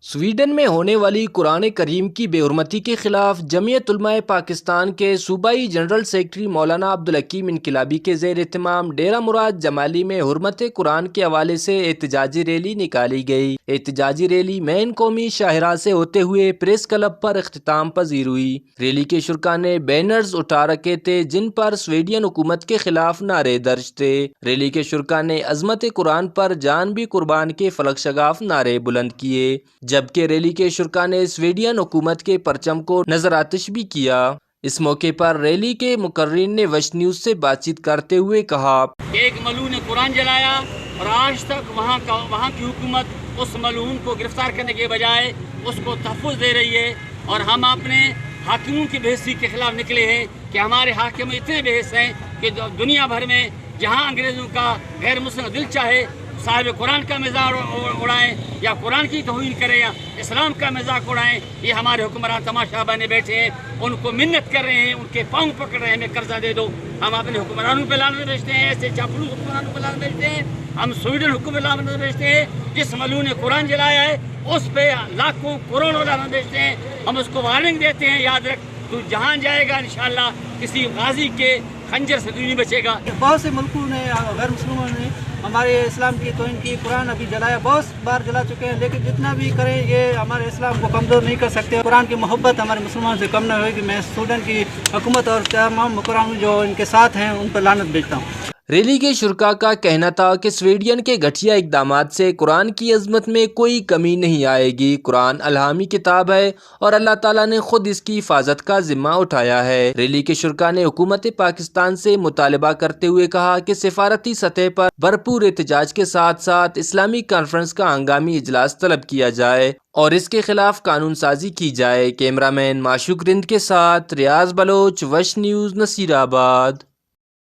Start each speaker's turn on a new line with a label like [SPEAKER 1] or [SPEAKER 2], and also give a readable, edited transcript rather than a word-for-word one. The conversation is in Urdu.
[SPEAKER 1] سویڈن میں ہونے والی قرآن کریم کی بے حرمتی کے خلاف جمعیت علماء پاکستان کے صوبائی جنرل سیکرٹری مولانا عبدالحکیم انقلابی کے زیر اہتمام ڈیرہ مراد جمالی میں حرمت قرآن کے حوالے سے احتجاجی ریلی نکالی گئی۔ احتجاجی ریلی مین قومی شاہراہ سے ہوتے ہوئے پریس کلب پر اختتام پذیر ہوئی۔ ریلی کے شرکاء نے بینرز اٹھا رکھے تھے جن پر سویڈین حکومت کے خلاف نعرے درج تھے۔ ریلی کے شرکاء نے عظمت قرآن پر جان بھی قربان کے فلک شگاف نعرے بلند کیے، جبکہ ریلی کے شرکاء نے سویڈین حکومت کے پرچم کو نظر آتش بھی کیا۔ اس موقع پر ریلی کے مقررین نے وش نیوز سے بات چیت کرتے ہوئے کہا
[SPEAKER 2] کہ ایک ملعون نے قرآن جلایا اور آج تک وہاں کی حکومت اس ملعون کو گرفتار کرنے کے بجائے اس کو تحفظ دے رہی ہے، اور ہم اپنے حاکموں کی بے حسی کے خلاف نکلے ہیں کہ ہمارے حاکم اتنے بے حس ہیں کہ دنیا بھر میں جہاں انگریزوں کا غیر مسلم دل چاہے صاحب قرآن کا مزاح اڑائیں یا قرآن کی توہین کریں یا اسلام کا مذاق اڑائیں، یہ ہمارے حکمران تماشا بنے بیٹھے ہیں، ان کو منت کر رہے ہیں، ان کے پاؤں پکڑ رہے ہیں ہمیں قرضہ دے دو۔ ہم اپنے حکمرانوں پہ لعنت بھیجتے ہیں، ایسے چاپلوس حکمرانوں پہ لعنت بھیجتے ہیں۔ ہم سویڈن حکومت لعنت بھیجتے ہیں، جس ملعون نے قرآن جلایا ہے اس پہ لاکھوں کروڑوں لعنت بھیجتے ہیں۔ ہم اس کو وارننگ دیتے ہیں، یاد رکھ تو جہاں جائے گا انشاءاللہ کسی غازی کے خنجر سے تو نہیں بچے گا۔
[SPEAKER 3] بہت سے ملکوں نے غیر مسلموں نے ہمارے اسلام کی توہین کی، قرآن ابھی جلایا، بہت بار جلا چکے ہیں، لیکن جتنا بھی کریں یہ ہمارے اسلام کو کمزور نہیں کر سکتے۔ قرآن کی محبت ہمارے مسلمانوں سے کم نہ ہوئے گی۔ میں سوڈن کی حکومت اور تمام مقرران جو ان کے ساتھ ہیں ان پر لعنت بھیجتا ہوں۔
[SPEAKER 1] ریلی کے شرکاء کا کہنا تھا کہ سویڈین کے گھٹیا اقدامات سے قرآن کی عظمت میں کوئی کمی نہیں آئے گی۔ قرآن الہامی کتاب ہے اور اللہ تعالیٰ نے خود اس کی حفاظت کا ذمہ اٹھایا ہے۔ ریلی کے شرکاء نے حکومت پاکستان سے مطالبہ کرتے ہوئے کہا کہ سفارتی سطح پر بھرپور احتجاج کے ساتھ ساتھ اسلامی کانفرنس کا ہنگامی اجلاس طلب کیا جائے اور اس کے خلاف قانون سازی کی جائے۔ کیمرہ مین معشوق رند کے ساتھ ریاض بلوچ، وش نیوز، نصیر آباد۔